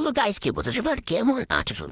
Hello guys, কি বলছো সবার কেমন আছো?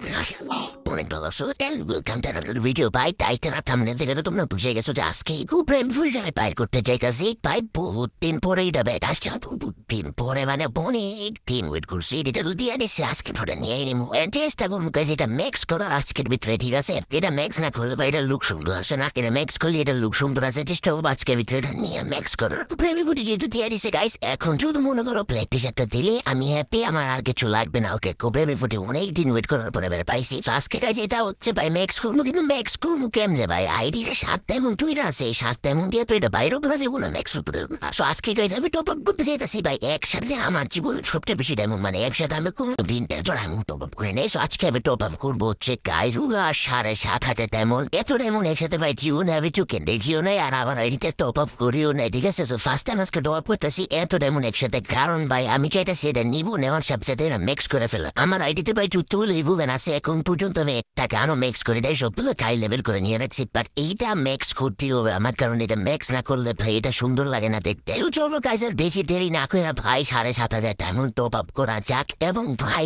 অনেক ভালো আছো। ওয়েলকাম টু আনাদার ভিডিও ভাই। টাইটেল আর থাম্বনেল থেকে তো তোমরা বুঝে গেছো যে আজকে খুব প্রেম ফুল যাবে বাইর করতে চাইতাছি। ভাই বহুত দিন পরে এটা ব্যাট আসছে, বহুত দিন পরে মানে অনেক দিন ওয়েট করছি। এটা তো দিয়ে নিচ্ছে আজকে ফটো নিয়ে নিবো। চেষ্টা করবো গাইজ এটা মিক্স করার আজকের ভিতরে, ঠিক আছে? এটা মিক্স না করলে বা এটা লুক সুন্দর আসে না, এটা মিক্স করলে এটা লুক সুন্দর আছে। চেষ্টা করবো আজকের ভিতরে এটা নিয়ে মিক্স করার। প্রেমী ফুটি যেহেতু দিয়ে দিছে গাইজ, এখন শুধু মনে করো প্র্যাকটিস একটা দিলে আমি হ্যাপি, আমার আর কিছু লাগবে না। ওকে, প্রেমী ফুটি অনেক দিন ওয়েট করার পরে বের পাইছি। আজকে গাইজ এটা হচ্ছে ভাই ম্যাক্স করবো, কিন্তু ম্যাক্স করবো কেমনে ভাই? আইডিটা 7 ডায়মন্ড টুইটার আছে, 7 ডায়মন্ড দিয়ে তো এটা বাইরেও বলা যাবো না ম্যাক্স উপরে। সো আজকে গাইজ আমি টপ আপ করতে চাইতেছি ভাই একসাথে। আমার জীবন সবচেয়ে বেশি ডায়মন্ড, মানে একসাথে আমি কোন দিনটা ডায়মন্ড টপ আপ করে নেই। সো আজকে আমি টপ আপ করবো হচ্ছে গাইজ 7,500 ডায়মন্ড। এত ডায়মন্ড একসাথে ভাই জীবন আমি চোখে দেখিও নাই, আর আমার আইডিতে টপ আপ করিও নাই, ঠিক আছে? সো ফার্স্ট টাইম আজকে টপ আপ করতেছি এত ডায়মন্ড একসাথে, কারণ ভাই আমি চাইতেছি এটা নিবো, নেওয়ার সাথে এটা মিক্স করে ফেলা। আমার আইডিতে ভাই 2 লেভেল আছে, এখন পর্যন্ত আমি একটা গানও মিক্স করে দেয়, সবগুলো হাই লেভেল করে নিয়ে রাখছি। বাট এইটা মিক্স করতে হবে আমার, কারণ এটা মিক্স না করলে ভাই এটা সুন্দর লাগে না দেখতে। চলো গাইজ আর বেশি দেরি না করে ভাই 7,500 ডায়মন্ড টপ আপ করা যাক, এবং ভাই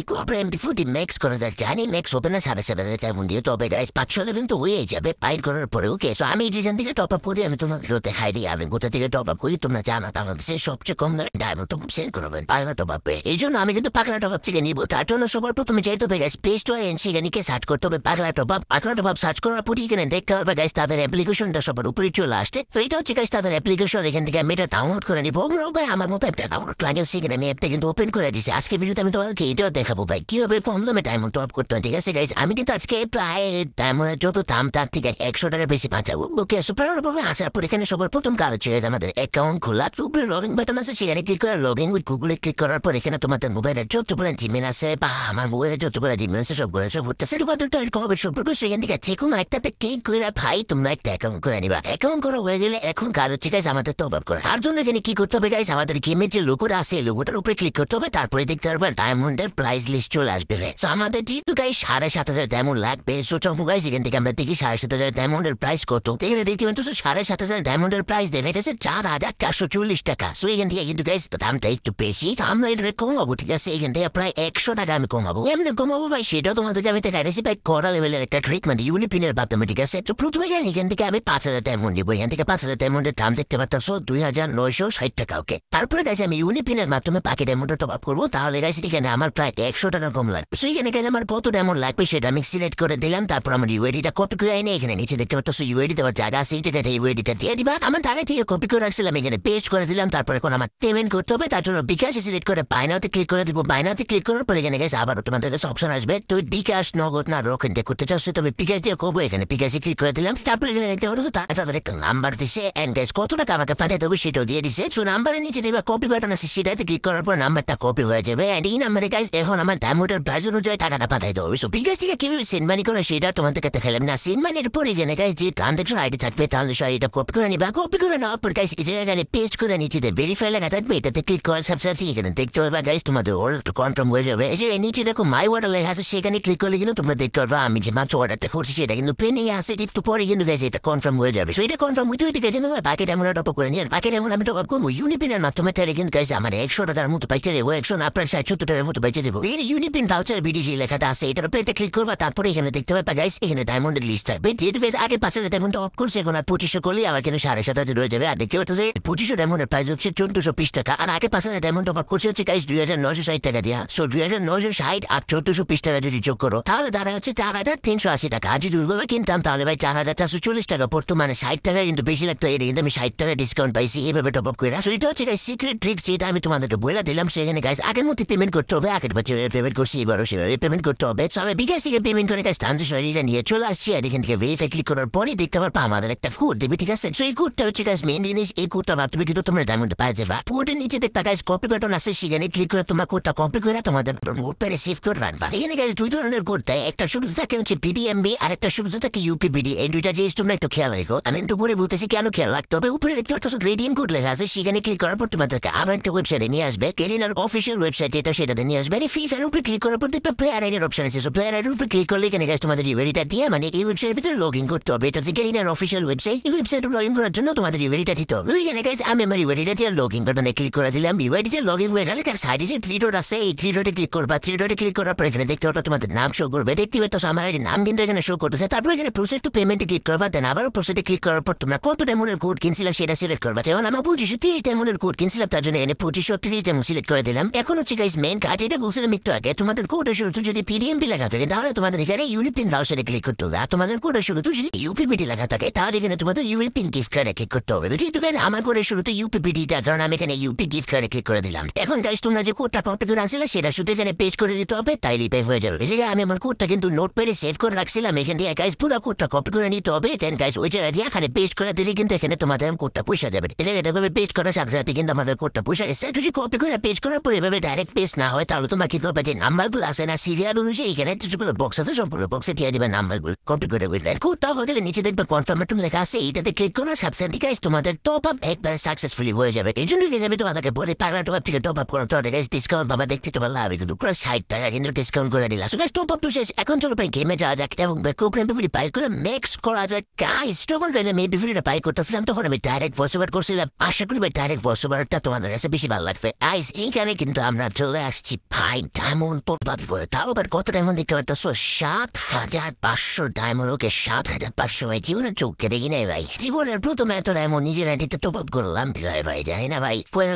ফুটি মিক্স করে যাক। জানি মিক্স হবে না 7,500 ডায়মন্ড দিয়ে, তবে গাইজ 500 লেভেল তো হয়ে যাবে বাইর করার পরে। ওকে, সো আমি যেখান থেকে টপ আপ করি আমি তোমাকে দেখাই দিই আমি কোথা থেকে টপ আপ করি। তোমরা জানো বাংলাদেশের সবচেয়ে কম দামে ডায়মন্ড টপ সেন্ড করবেন পাগলা টপ আপ। এই জন্য আমি কিন্তু পাগলা টপ আপ থেকে নিবো। তার জন্য সবার প্রথমে যাইতে হবে গাইজ প্লে স্টোরে, সেখানে সার্চ করতে হবে পাগলা টপ আপ। পাগলা টপ আপ সার্চ করার পর এখানে দেখতে হবে গাইজ তাদের অ্যাপ্লিকেশনটা সবার উপরে চলে আসছে। তো এটা হচ্ছে গাইজ তাদের অ্যাপ্লিকেশন, এখান থেকে আমি এটা ডাউনলোড করে নিবো। ভাই আমার মতো একটা ডাউনলোড লাগে, সেখানে আমি অ্যাপটা কিন্তু ওপেন করে দিচ্ছি। আজকে ভিডিওতে আমি তোমাকে এটাও দেখাবো ভাই কিভাবে কম দামে ডায়মন্ড টপ আপ করতে হয়, ঠিক আছে গাইজ? আমি কিন্তু আজকে প্রায় ডায়মন্ডের যত দাম তার থেকে 100 টাকার বেশি বাঁচাবো। ওকে, সুপারভাবে আসার পর এখানে সবার প্রথম কাজ হচ্ছে আমাদের অ্যাকাউন্ট খোলা। উপরে লগ ইন বাটন আছে, সেখানে ক্লিক করে লগ ইন উইথ গুগলে ক্লিক করার পর এখানে তোমাদের মোবাইলের যতগুলো জিমেল আছে বা আমার মোবাইলের যতগুলো জিমেল আছে সবগুলো সব ঘুরতেছে। তোমাদের তো এরকম হবে সম্পর্ক, সেখান থেকে যে কোনো একটাতে ক্লিক করে ভাই তোমরা একটা অ্যাকাউন্ট করে নিবা। অ্যাকাউন্ট করা হয়ে গেলে এখন কাজ হচ্ছে গাইজ আমাদের টপ আপ করা। তার জন্য এখানে কি করতে হবে গাইজ, আমাদের গেমের যে লোগোটা আছে লোগোটার উপরে ক্লিক করতে হবে, তারপরে দেখতে পারবেন ডায়মন্ডের প্রাইস লিস্ট চলে আসবে। তো আমাদের যেহেতু গাইজ 7,500 ডায়মন্ড লাগবে, সো চম্পু গাইজ এখান থেকে আমরা দেখি 7,500 ডায়মন্ডের প্রাইস কত। এখানে দেখতে পাবেন তো 7,500 ডায়মন্ডের প্রাইস দেবে 4,440 টাকা। সো এখান থেকে কিন্তু গাইজ দামটা একটু বেশি, তো আমরা এটা কমাবো, ঠিক আছে? এখান থেকে প্রায় 100 টাকা আমি কমাবো। এমনি কমাবো ভাই সেটাও তোমাদেরকে আমি দেখাইতেছি ভাই করা লেভেলের একটা ট্রিক, মানে ইউনিপিনের মাধ্যমে, ঠিক আছে? তো প্রথমে এখান থেকে আমি 5,000 ডায়মন্ড নিবো। এখান থেকে 5,000 ডায়মন্ডের দাম দেখতে পাচ্ছ 2,960 টাকা। ওকে, তারপরে গাইজ আমি ইউনিপিনের মাধ্যমে বাকি ডায়মন্ডটা টপ আপ করবো। তাহলে গাইজ এখানে আমার প্রায় 100 টাকা কম লাগবে। সো এখানে গাইজ আমার কত ডায়মন্ড লাগবে সেটা আমি সিলেক্ট করে দিলাম। তারপর আমার ইউআইডিটা কপি করে এনে এখানে নিচে দেখতে পাচ্ছ ইউআইডি দেওয়ার জায়গা আছে, যেটা ইউআইডিটা দিয়ে দিবা। আমার টাকা থেকে কপি করে রাখছিলাম, এখানে পেস্ট করে দিলাম। তারপর এখন আমার পেমেন্ট করতে হবে, তার জন্য বিকাশে সিলেক্ট করে বাইনাতে ক্লিক করে দিব। বাইনাতে ক্লিক করার পর এখানে গাইজ আবার তোমাদের কাছে অপশন আসবে, তুই বিকাশ নগদ না রকেন করতে চাচ্ছ, তবে বিকাশ দিয়ে করবো। এখানে বিকাশে ক্লিক করে দিলাম। তারপর এখানে দেখতে পারো তাদের একটা নাম্বার দিছে, এন্ড গাইজ কত টাকা আমাকে পাঠাতে হবে সেটাও দিয়ে দিছে। সো নাম্বারের নিচে দেখবা কপি বাটন আছে, সেটাতে ক্লিক করার পর নাম্বারটা কপি হয়ে যাবে। এন্ড এই নাম্বারে গাইজ এখন আমার ডায়মন্ডের প্রাইস অনুযায়ী টাকাটা পাঠাইতে হবে। সো বিকাশ থেকে কিভাবে সেন্ড মানি করে সেটা তোমাদেরকে দেখালাম না। সেন্ড মানির পর এখানে গাইজ যে ট্রানজাকশন আইডি থাকবে ট্রানজাকশন আইডিটা কপি করে নিবা। কপি করে নেওয়ার পর গাইজ এই জায়গায় পেস্ট করে নিচে ভেরিফাই লেখা থাকবে, এটাতে ক্লিক করার সাথে সাথে এখানে দেখতে পারবা গাইজ তোমাদের অর্ডার কনফার্ম হয়ে যাবে। এই যে নিচে দেখো মাই অর্ডার লেখা আছে, সেখানে ক্লিক করলে কিন্তু তোমরা দেখতে পারবা আমি যে মাত্র অর্ডারটা করছি সেটা কিন্তু পেন্ডিং আছে। একটু পরে কিন্তু গাইজ এটা কনফার্ম হয়ে যাবে। সো এটা কনফার্ম হইতে হইতে গেছে না বাকি ডায়মন্ড টপ আপ করে নিয়ে বাকি ডায়মন্ড আমি টপ আপ করবো ইউনিপিনের মাধ্যমে। তাহলে কিন্তু গাইজ আমার 100 টাকার মতো পাইতে দেবো, 100 না প্রায় 70 টাকার মতো পাইতে দেবো। এখানে ইউনিপিন ভাউচার বিডিজি লেখাটা আছে, এটার উপরে এটা ক্লিক করবা। তারপরে এখানে দেখতে পারবা গাইজ এখানে ডায়মন্ডের লিস্ট থাকবে। যেহেতু গাইজ আগে 5,000 ডায়মন্ড টপ করছে, এখন আর 2,500 করলে আমার কিন্তু 7,500 রয়ে যাবে। আর দেখতে পাচ্ছ 2,500 ডায়মন্ডের প্রাইস হচ্ছে 1,420 টাকা, আর আগে 5,000 ডায়মন্ড টপ আপ করছে হচ্ছে গাইজ 2,960 টাকা দিয়া। সো 2,960 আর 1,420 টাকা যদি যোগ করো তাহলে দাঁড়া হচ্ছে 4,380 টাকা। আর যদি ওইভাবে কিনতাম তাহলে ভাই 4,440 টাকা পড়তো, মানে 60 টাকা কিন্তু বেশি লাগতো। এটা কিন্তু আমি 60 টাকা ডিসকাউন্ট পাইছি এভাবে টপ আপ করে। সো এটা হচ্ছে গাইজ সিক্রেট ট্রিক, যেটা আমি তোমাদেরকে বলে দিলাম। সেখানে গাইজ আগের মধ্যে পেমেন্ট করতে হবে, আগের বছর পেমেন্ট করছি এবারও সেভাবে পেমেন্ট করতে হবে। সো আমি বিকাশ থেকে পেমেন্ট করে গাইজ ট্রানজাকশন আইডিটা নিয়ে চলে আসছি। আর এখান থেকে ভেরিফাই ক্লিক করার পরে দেখতে পারবা আমাদের একটা কোড দেবে, ঠিক আছে? সো এই কোডটা হচ্ছে গাইজ মেইন জিনিস। এই কোডটা মাধ্যমে কিন্তু তোমরা ডায়মন্ড পাওয়া যাবে। কোডের নিচে দেখবা গাইজ কপি বাটন আছে, সেখানে ক্লিক করে তোমরা কোডটা কপি করে তোমাদের নোটপ্যাডে সেভ করে রাখবা। এখানে গাইজ দুই ধরনের কোড দেয়, একটা একটা শুরুতে থাকে হচ্ছে বিডিএমবি আর একটা শুরুতে থাকে ইউপিবিডি। এই দুইটা জিনিস তোমরা একটু খেয়াল রাখো। আমি একটু পরে বলতেছি কেন খেয়াল রাখতে হবে। উপরে দেখতে পাচ্ছ রেডিয়াম কোড লেখা আছে, সেখানে ক্লিক করার পর তোমাদেরকে আরো একটা ওয়েবসাইটে নিয়ে আসবে। গেরিনার অফিসিয়াল ওয়েবসাইট যেটা সেটাতে নিয়ে আসবে। ফ্রি ফায়ার উপরে ক্লিক করার পর দেখবে প্লেয়ার আইডির অপশন আছে। প্লেয়ার আইডির উপরে ক্লিক করলে এখানে গাইস তোমাদের ইউআইডিটা দিয়ে মানে এই ওয়েবসাইটের ভিতরে লগ ইন করতে হবে। এটা হচ্ছে গেরিনার অফিসিয়াল ওয়েবসাইট। এই ওয়েবসাইটে লগ ইন করার জন্য তোমাদের ইউআইডিটা দিতে হবে। এখানে গাইস আমি আমার ইউআইডিটা দিয়ে লগ ইন বাটনে ক্লিক করে দিলাম। ইউআইডিতে লগ ইন হয়ে গেলে সাইডে যে থ্রি ডট আছে এই থ্রি ডটে ক্লিক করবা। থ্রি ডটে ক্লিক করার পর এখানে দেখতে পারো তোমাদের নাম শো করবে। দেখতে পাচ্ছ আমার আইডি নাম কিন্তু এখানে শো করতেছে। তারপর এখানে প্রসেস টু পেমেন্টে ক্লিক করবা। দেন আবারও প্রসেসে ক্লিক করার পর তোমরা কত ডায়মন্ডের কোড কিনছিলাম সেটা সিলেক্ট করবা। যেমন আমার 2530 ডায়মন্ডের কোড কিনছিলাম, তার জন্য এখানে 2530 ডায়মন্ড সিলেক্ট করে দিলাম। এখন হচ্ছে গাইস মেইন কাজ, এটা বলছিলাম একটু আগে, তোমাদের কোডের শুরুতে যদি পিডিএমপি লেখা থাকে তাহলে তোমাদের এখানে ইউরোপিয়ান ব্রাউজারে ক্লিক করতে হবে। আর তোমাদের কোডের শুরুতে যদি ইউপিবিডি লেখা থাকে তাহলে এখানে তোমাদের ইউরোপিয়ান গিফট কার্ডে ক্লিক করতে হবে। যেহেতু গাইস আমার কোডের শুরুতে ইউপিবিডিটা, কারণ আমি এখানে ইউপি গিফট কার্ডে ক্লিক করে দিলাম। এখন গাইস তোমরা যে কোডটা কপি করে আনছিলে সেটা শুধু এখানে পেজ করে দিতে হবে, তাইলেই পে হয়ে যাবে। এই আমি আমার কোডটা কিন্তু নোট প্যাডে সেভ করে রাখছিলাম। এখান থেকে গাইস পুরো কোডটা কপি করে নিতে হবে। দেন গাইস ওই জায়গা দিয়ে এখানে পেস্ট করে দিলে কিন্তু এখানে তোমাদের কোডটা পয়সা যাবে। এই জায়গাটা পেস্ট করার সাথে সাথে কিন্তু আমাদের কোডটা পয়সা গেছে। যদি কপি করে পেস্ট করার পর এভাবে ডাইরেক্ট পেস্ট না হয় তাহলে তোমার কি করবে, যে নাম্বারগুলো আছে না সিরিয়াল অনুযায়ী এখানে যেগুলো বক্স আছে সবগুলো বক্সে দিয়ে দিবে নাম্বারগুলো কপি করে বুঝলেন। কোডটা হয়ে গেলে নিচে দেখবে কনফার্মেটম লেখা আছে, এইটাতে ক্লিক করার সাথে সাথে গাইস তোমাদের টপ আপ একবারে সাকসেসফুলি হয়ে যাবে। এই জন্য আমি তোমাদেরকে বলি পাগলা টপ আপ থেকে টপ আপ করো, তোমাদের গাইস ডিসকাউন্ট বাবা দেখতে তো ভালো হবে, কিন্তু পুরো 60 টাকা কিন্তু ডিসকাউন্ট করে দিলাম। সো গাইস টপ আপ তো শেষ, এখন চলো ভাই গেমে যাওয়া যাক এবং কোপ্রেম বিফুরি পাই করে ম্যাক্স করা যাক। গাইস যখন আমি বিফুরিটা পাই করতেছিলাম তখন আমি ডাইরেক্ট ভয়েস ওভার করছিলাম। আশা করি ভাই ডাইরেক্ট ভয়েস ওভারটা তোমাদের কাছে বেশি ভালো লাগবে। গাইস এইখানে কিন্তু আমরা চলে আসছি ভাই ডায়মন্ড টপ আপ করে। তাও আবার কত ডায়মন্ড দেখতে পারতেছো, 7500 ডায়মন্ড। ওকে 7500 ভাই জীবনের চোখকে দেখি নাই ভাই। জীবনের প্রথম এত ডায়মন্ড নিজের আইডিতে টপ আপ করলাম ভাই জানি না ভাই করে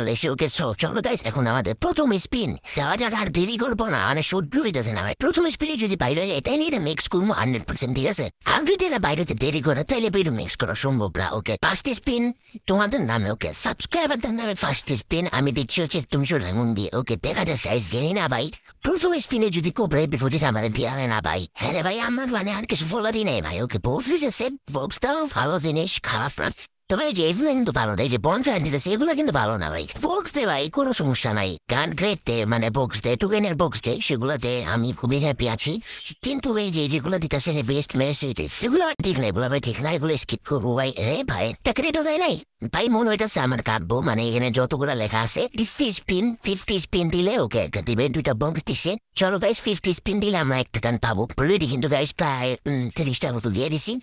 লেসে। ওকে চলো গাইস এখন আমাদের প্রথম স্পিন দেওয়া যাক। আর দেরি করবো না, মানে সহ্য হইতেছে না ভাই। প্রথম স্পিনে যদি বাইরে যায় তাইলে এটা মিক্স করবো 100%, ঠিক আছে। আর যদি এটা বাইরেতে দেরি করে তাইলে এটা মিক্স করা সম্ভব না। ওকে ফার্স্ট স্পিন তোমাদের নামে, ওকে সাবস্ক্রাইবারদের নামে ফার্স্ট স্পিন আমি দিচ্ছি হচ্ছে 300 ডায়মন্ড দিয়ে। ওকে দেখা যায় সাইজ জানি না ভাই। প্রথম স্পিনে যদি কোবরা বিফোর্ড আমাদের দিয়ে না ভাই, হ্যাঁ রে ভাই আমার মানে আর কিছু বলারই নেই ভাই। ওকে বলছি যে সেট বক্সটাও ভালো জিনিস, খারাপ না। তবে যে এগুলো কিন্তু ভালো না, এই যে বনফায়ার দিতেছে এগুলো কিন্তু ভালো না ভাই। বক্স দে ভাই কোনো সমস্যা নাই, গান গ্রেট দে, মানে বক্স দে, টুকেনের বক্স দে, সেগুলোতে আমি খুবই হ্যাপি আছি। কিন্তু এই যে যেগুলো দিতেছে বেস্ট মেসেজ সেগুলো ঠিক নাই, এগুলো ভাই ঠিক না, এগুলো স্কিপ করবো ভাই। রে ভাই একটা ক্রেডিট দেয় নাই ভাই, মনে হইতেছে আমার কাটবো। মানে এখানে যতগুলো লেখা আছে 50 স্পিন দিলে ওকে একটা দিবে, 2টা বক্স দিচ্ছে। চলো গাইস 50 স্পিন দিলে আমরা একটা গান পাবো অলরেডি, কিন্তু গাইস প্রায় 30টা মতো দিয়ে দিছি।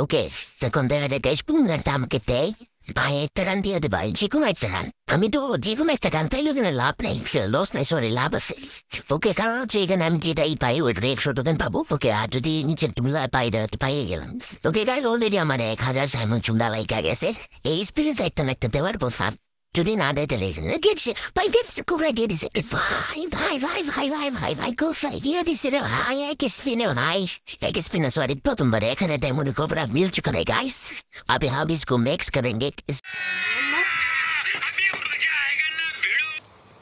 ওকে তখন দেখা যায় গাইস একটা আমাকে দেয় ভাই, একটা গান দিয়ে দে ভাই, যে কোনো একটা গান। আমি তো যে কোনো একটা গান পাইলে এখানে লাভ নেই, লস নাই, সরি লাভ আছে। ওকে কারণ হচ্ছে এখানে আমি যেটাই পাই ওইটা 100 গান পাবো। ওকে আর যদি নিচের তুমলা পাই পাইয়ে গেলাম। ওকে গাইস অলরেডি আমার 1000 সাইমন চুমলা লাইকা গেছে। এই স্পিরিট একটা না একটা দেওয়ার কথা, যদি না দেয় তাহলে গেছে ভাই, গেছে কোথায় দিয়ে দিছে ভাই ভাই ভাই ভাই ভাই ভাই ভাই কোথায় দিয়ে দিছে রে ভাই। এক স্পিনে ভাই, এক स्पिन सॉरी प्रथमबार 1000 डायमंड को पूरा मिल चुका है गाइस। अभी हम इसको मैक्स करेंगे,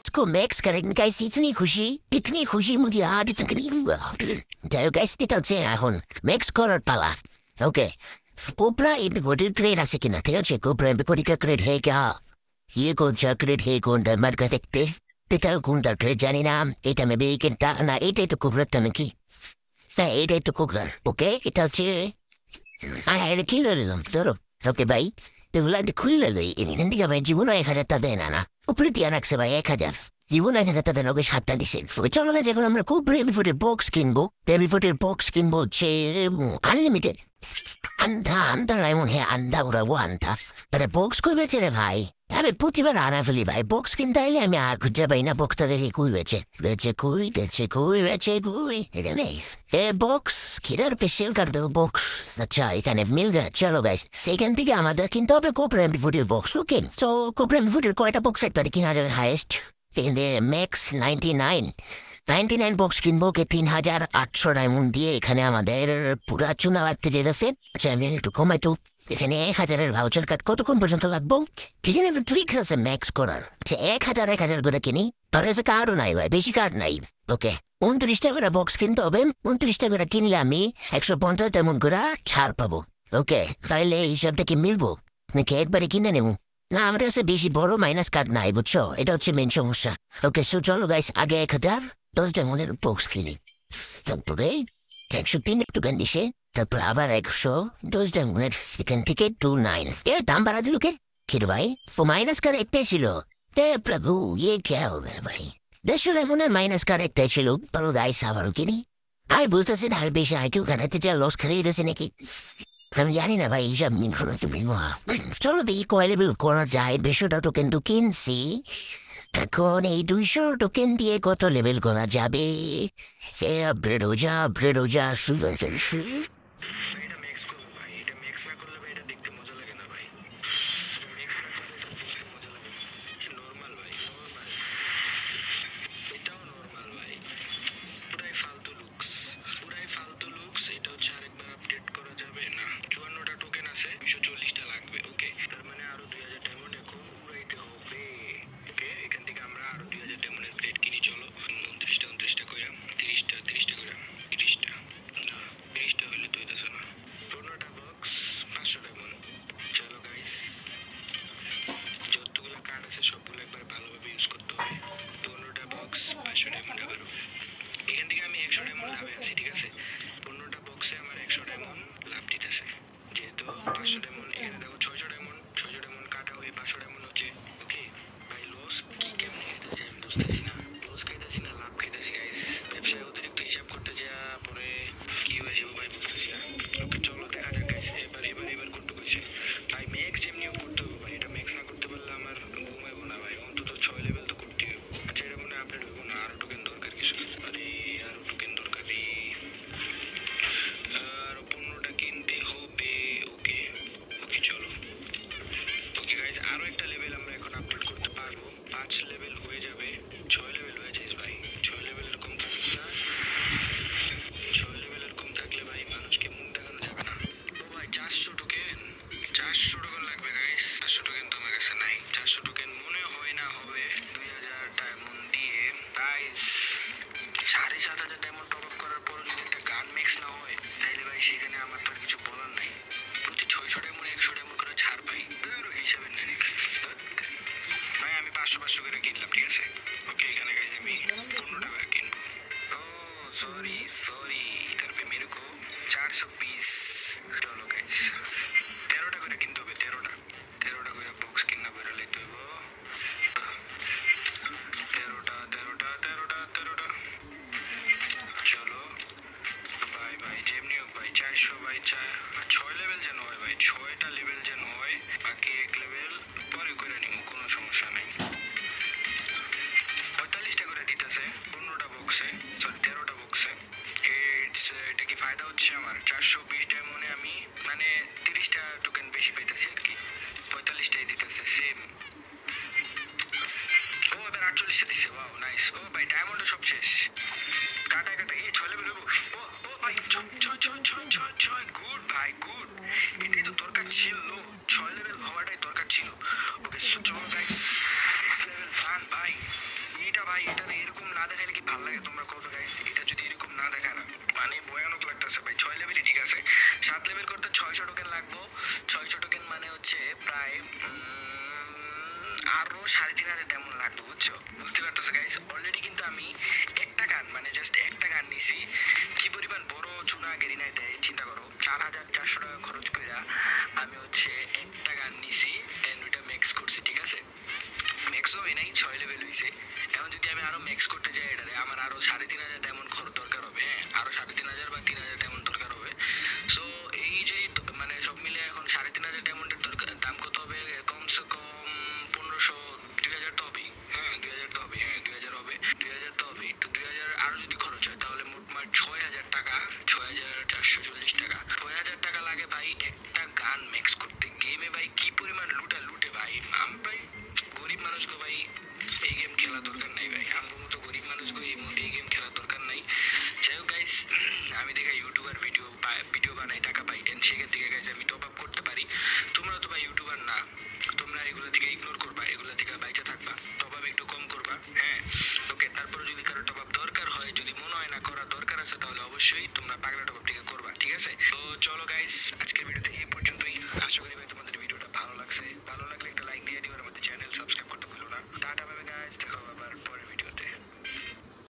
इसको मैक्स करेंगे गाइस। इतनी खुशी मुझे आज तक नहीं हुआ। जाओ गाइस निकल से এখন मैक्स করার পালা। ओके कोबरा इनबॉडी ट्रेड আছে কিনা, ঠিক আছে। कोबरा इनबॉडी का ट्रेड है क्या, ये कौन सा ट्रेड है, कौन डायमंड का देखते এটা কোনটা ট্রেড জানি না। এটা মেবি কিন্তু না, এটাই তো কোবরাটা নাকি, হ্যাঁ এটাই তো কোবরা। ওকে এটা হচ্ছে এটা কিনে নিলাম ধরো। ওকে ভাই এগুলো খুললে লই এখান থেকে ভাই জীবনও 1000টা দেয় না, উপরে দিয়ে রাখছে ভাই 1000, জীবন 1000টা দেন। ওকে 7টা দিছে। চলো ভাই যখন আমরা খুব বেবিফুটের বক্স কিনবো, বেবিফুটের বক্স কিনবো হচ্ছে আনলিমিটেড আন্ডা এমন, হ্যাঁ আন্ডা ওরাবো আন্ডা, তাহলে বক্স কই বেছে রে ভাই। আমি প্রতিবার আনা ফেলি ভাই বক্স কিনতে আইলে, আমি আর খুঁজে পাই না বক্সটা দেখি কুই বেছে কুই এখানে এ বক্স কিরার স্পেশাল কার দেবো বক্স। আচ্ছা এখানে মিল গা। চলো গাইস সেখান থেকে আমাদের কিনতে হবে কোপ্রেম ফুটের বক্স। ওকে তো কোপ্রেম ফুটের কয়টা বক্স একটা কিনা যাবে হাইয়েস্ট ম্যাক্স 99 বক্স কিনবো। ওকে 3800 ডায়মন্ড দিয়ে এখানে আমাদের পুরা চুনা লাগতে যেতেছে। আচ্ছা আমি একটু কমাই তো, এখানে 1000-এর ভাউচার কার্ড কতক্ষণ পর্যন্ত লাগবো, এখানে ট্রিক্স আছে ম্যাক্স করার। আচ্ছা 1000 করে কিনি, তার কাছে কার্ডও নাই ভাই, বেশি কার্ড নাই। ওকে 29টা করে বক্স কিনতে হবে, 29টা করে কিনলে আমি 150 তেমন করে ছাড় পাবো। ওকে তাইলে এই হিসাবটা কি মিলবো নাকি একবারে কিনে নেব? না আমার কাছে বেশি বড় মাইনাস কার্ড নাই বুঝছো, এটা হচ্ছে মেন সমস্যা। ওকে সো চলো গাইস আগে 1010 ডায়মন্ডের বক্স কিনি, তারপরে 103 টোকেন দিছে, তারপর আবার 110 ডায়মন্ডের সেখান থেকে 29 দাম বাড়া দিল কে? কিরে ভাই, তো মাইনাস কার একটাই ছিল। তে প্রভু ইয়ে কে হল ভাই? 150 ডায়মন্ডের মাইনাস কার একটাই ছিল, বলো গাইস আবারও কিনি। আমি বুঝতেছি না, আর বেশি আইকিউ কাটাতে যা লস খেলে গেছে নাকি। আমি জানি না ভাই, এইসব তুমি চলো দেখি কয় লেভেল করা যায়। 200টা টোকেন তো কিনছি, এখন এই 200 টোকেন দিয়ে কত লেভেল করা যাবে? সে আপগ্রেড হয়ে যা এটা ম্যাক্স করবো ভাই, এটা ম্যাক্স না করলে ভাই এটা দেখতে মজা লাগে না ভাই, এটা ম্যাক্স না করলে এটা দেখতে মজা লাগে না। নর্মাল ভাই, নর্মাল, এটাও নর্মাল ভাই, পুরাই ফালতু লুকস, পুরাই ফালতু লুকস। এটা হচ্ছে আরেকবার আপডেট করা যাবে না। 54টা টোকেন আছে, 240টা লাগবে। ওকে, তার মানে আরো 2000 ডায়মন্ড এখন উড়াইতে হবে। ওকে, এখান থেকে আমরা আরো 2000 ডায়মন্ডের প্লেট কিনি। চলো 29টা কইরা 30টা কইরা 30টা না 30টা হইলে তো হইতেছে না। 15টা বক্স 500 ডায়মন্ড। চলো গাইস, যতগুলো কার্ড আছে সবগুলো একবার ভালোভাবে ইউজ করতে হবে। 15টা বক্স 500 ডায়মন্ড আবারও। এখান থেকে আমি 100 ডায়মন্ড লাভে আছি, ঠিক আছে। 15টা বক্সে আমার 100 ডায়মন্ড লাভ দিতেছে, যেহেতু 500 ডায়মন্ড। এখানে দেখো 600 ডায়মন্ড কাটা হয়ে 500 ডায়মন্ড হচ্ছে। ওকে ভাই, লস কি কেমনে খাইতেছি আমি বুঝতেছি না, লস খাইতেছি না লাভ খাইতেছি গাইস। ব্যবসায় অতিরিক্ত হিসাব করতে যা পরে কি হয়ে যাবো ভাই বুঝতেছি না। ওকে চলো দেখা যাক গাইস, এবার করতে কইছে ভাই। ম্যাক্স এমনিও করতে হবে ভাই, এটা ম্যাক্স না করতে পারলে আমার ঘুমাইবো না ভাই। অন্তত 6 লেভেল তো করতে হবে। আচ্ছা, এটা মনে আপডেট হইব না, আরো টোকেন দরকার কিছু। আরে আরো টোকেন দরকার রে, আরো 15টা কিনতে হবে। ওকে ওকে চলো। ওকে গাইজ, আরো একটা লেভেল আমরা এখন আপডেট করতে পারবো। 5 লেভেল হয়ে যাবে, 6 লেভেল হয়ে যাইস ভাই। 6 লেভেলের কম থাকিস না, 6 লেভেলের কম থাকলে ভাই মানুষকে মুখ দেখানো যাবে না। ও ভাই 400 টোকেন, 400 টোকেন লাগবে গাইস। 400 টোকেন তো আমার কাছে নাই। 400 টোকেন মনে হয় না হবে 2000 ডায়মন্ড দিয়ে গাইস। 7500 ডায়মন্ড টপ আপ করার পর যদি একটা গান মিক্স না হয় তাইলে ভাই সেখানে আমার তো আর কিছু বলার নাই। প্রতি 600 ডায়মন্ড 100 ডায়মন্ড করে ছাড় ভাই, হিসাবের নাই ভাই। আমি 500 করে কিনলাম, ঠিক আছে। ওকে, এখানে গাইস আমি 15টা করে কিনবো। ও সরি इधर पे मेरे को 420। চলো গাইস 13টা করে কিনতে হবে, 13টা করে বক্স কিনা বের লইতে হইব। 13টা চলো ভাই যেমনি হোক ভাই। 400 ভাই 6 লেভেল যেন হয় ভাই, 6টা লেভেল যেন হয়। বাকি 1 লেভেল পরে করে নিব, কোনো সমস্যা নাই। 45টা করে দিতেছে 15টা বক্সে, সরি 13টা বক্সে। এটা কি ফায়দা হচ্ছে আমার? 420 ডায়মন্ডে আমি মানে 30টা টোকেন বেশি পাইতেছি আর কি। 45টাই দিতেছে সেম। ও এবার 48টা দিছে, ওয়াও নাইস। ও ভাই ডায়মন্ডও সব শেষ, কাটা এই 6 লেভেল হবো। ও ভাই 6 গুড ভাই, গুড। এটাই তো দরকার ছিল, 6 লেভেল হওয়াটাই দরকার ছিল। ওকে চলো গাইস 6 লেভেল ফান ভাই। এটা ভাই, এটা এরকম না দেখাইলে কি ভালো লাগে তোমরা কত গাইস? এটা যদি এরকম না দেখায় না মানে ভয়ানক লাগতেছে ভাই। 6 লেভেলই ঠিক আছে, 7 লেভেল করতে 600 টোকেন লাগবো। 600 টোকেন মানে হচ্ছে প্রায় আরো 3500 ডায়মন্ড লাগবে, বুঝতে পারতেছো গাইস। অলরেডি কিন্তু আমি একটা গান মানে জাস্ট একটা গান নিছি, কি পরিমাণ বড় চুনা গেরিনাই দেয় চিন্তা করো। 4400 টাকা খরচ করে আমি হচ্ছে একটা গান নিছি, এন্ড ওইটা ম্যাক্স করছি, ঠিক আছে। ম্যাক্সও হয় নাই, 6 লেভেল হয়েছে। এখন যদি আমি আরো ম্যাক্স করতে যাই এটাতে আমার আরো 3500 ডায়মন্ড দরকার হবে। হ্যাঁ, আরো 3500 বা 3000 ডায়মন্ড দরকার হবে। সো এই যদি মানে সব মিলে এখন 3500 ডায়মন্ডের দাম কত হবে? কমসে কম 1500 2000 তো হবেই। হ্যাঁ 2000 তো হবে, হ্যাঁ 2000 হবে, 2000 তো হবেই। তো 2000 আরো যদি খরচ হয় তাহলে মোটমাট 6000 টাকা, 6440 টাকা, 6000 টাকা লাগে ভাই একটা গান ম্যাক্স করতে। গেমে ভাই কি পরিমাণ লুটে ভাই। ভাই গরিব মানুষকে ভাই এই গেম খেলা দরকার নাই ভাই, আমার মতো গরিব মানুষকে এই গেম খেলার দরকার নাই। যাই হোক গাইস, আমি দেখা ইউটিউবার ভিডিও বানাই, টাকা পাই, সেখান থেকে গাইস আমি টপ আপ করতে পারি। তোমরা তো ভাই ইউটিউবার না, তোমরা এগুলো থেকে ইগনোর করবা, এগুলো থেকে বাইচা থাকবা, টপ আপ একটু কম করবা। হ্যাঁ ওকে, তারপরে যদি কারো টপ আপ দরকার হয়, যদি মনে হয় না করা দরকার আছে, তাহলে অবশ্যই তোমরা পাগলা টপ আপ থেকে করবা, ঠিক আছে। তো চলো গাইস, আজকের ভিডিওতে এই পর্যন্তই। আশা করি